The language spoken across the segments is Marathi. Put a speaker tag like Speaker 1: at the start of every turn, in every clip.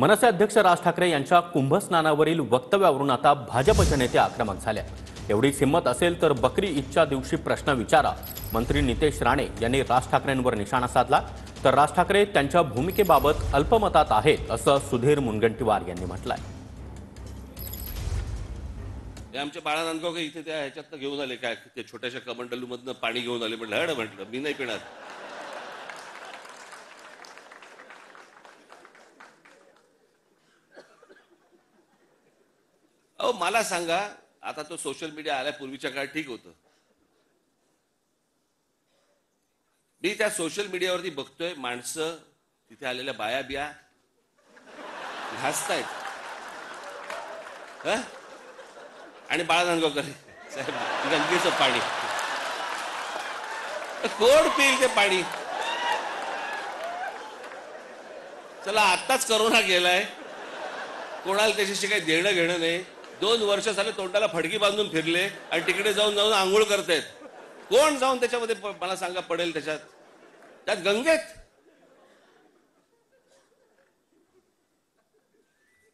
Speaker 1: मनसे अध्यक्ष राज ठाकरे यांच्या कुंभस्नानावरील वक्तव्यावरून आता भाजपचे नेते आक्रमक झाले. एवढीच हिंमत असेल तर बकरी ईदच्या दिवशी प्रश्न विचारा. मंत्री नितेश राणे यांनी राज ठाकरेंवर निशाणा साधला. तर राज ठाकरे त्यांच्या भूमिकेबाबत अल्पमतात आहेत असं सुधीर मुनगंटीवार यांनी म्हटलंय.
Speaker 2: आमचे बाळा नांदगावकर इथे त्या ह्याच्यातनं घेऊन आले, काय ते छोट्याशा कमंडलूमधनं पाणी घेऊन आले. म्हटलं मी नाही पिणार. अहो मला सांगा, आता तो सोशल मीडिया आल्या पूर्वीच्या काळात ठीक होतं. मी त्या सोशल मीडियावरती बघतोय माणसं तिथे आलेल्या बाया बिया हसतायत आणि बाळा नांदगावकर साहेब गंगेचं पाणी कोण पिईल ते पाणी. चला आत्ताच करोना गेलाय, कोणाला त्याच्याशी काही देणं घेणं नाही. 2 वर्ष झाले तोंडाला फडकी बांधून फिरले आणि तिकडे जाऊन जाऊन आंघोळ करतायत. कोण जाऊन त्याच्यामध्ये मला सांगा पडेल त्यात गंगेत.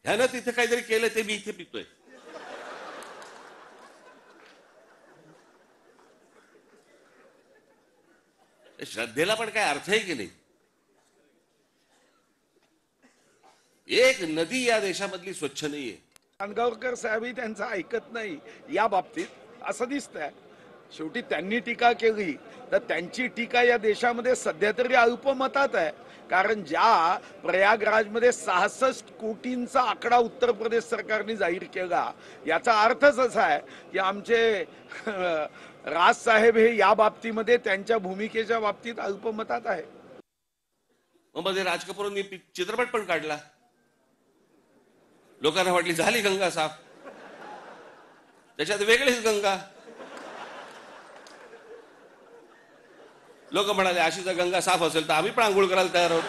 Speaker 2: ह्यानं तिथे काहीतरी केलं ते मी इथे पितोय. श्रद्धेला पण काय अर्थ आहे की नाही. एक नदी या देशामधली स्वच्छ नाहीये.
Speaker 3: नांदगावकर साहेबही त्यांचं ऐकत नाही या बाबतीत असं दिसतंय. शेवटी त्यांनी टीका केली तर त्यांची टीका या देशामध्ये सध्या तरी अल्पमतात आहे. कारण ज्या प्रयागराजमध्ये 66 कोटींचा आकडा उत्तर प्रदेश सरकारने जाहीर केला, याचा अर्थच असा आहे की आमचे राज साहेब हे या बाबतीमध्ये त्यांच्या भूमिकेच्या बाबतीत अल्पमतात आहे.
Speaker 2: मध्ये राज कपूरांनी चित्रपट पण काढला. लोकांना वाटली झाली गंगा साफ, त्याच्यात वेगळीच गंगा. लोक म्हणाले अशी जर गंगा साफ असेल तर आम्ही पण आंघोळ करायला तयार आहोत.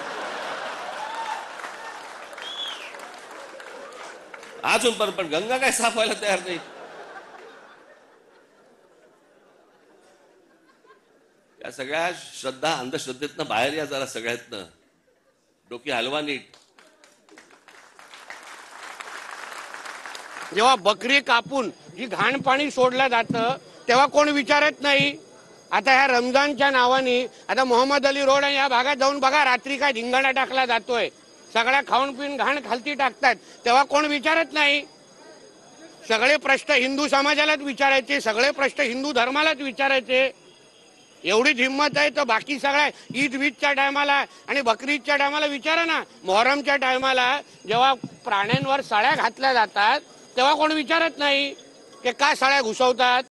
Speaker 2: अजून पण गंगा काय साफ व्हायला तयार नाही. या सगळ्या श्रद्धा अंधश्रद्धेतनं बाहेर या जरा सगळ्यातनं. डोकी हलवा नीट.
Speaker 4: जेव्हा बकरी कापून जी घाण पाणी सोडलं जातं तेव्हा कोण विचारत नाही. आता ह्या रमजानच्या नावाने आता मोहम्मद अली रोड या भागात जाऊन बघा, रात्री काय धिंगाणा टाकला जातोय. सगळ्या खाऊन पिऊन घाण खालती टाकतात, तेव्हा कोण विचारत नाही. सगळे प्रश्न हिंदू समाजालाच विचारायचे, सगळे प्रश्न हिंदू धर्मालाच विचारायचे. एवढीच हिंमत आहे तर बाकी सगळ्या ईदच्या टायमाला आणि बकरीदच्या टायमाला विचारा ना. मोहरमच्या टायमाला जेव्हा प्राण्यांवर सळ्या घातल्या जातात तेव्हा कोण विचारत नाही की का सळ्या घुसवतात.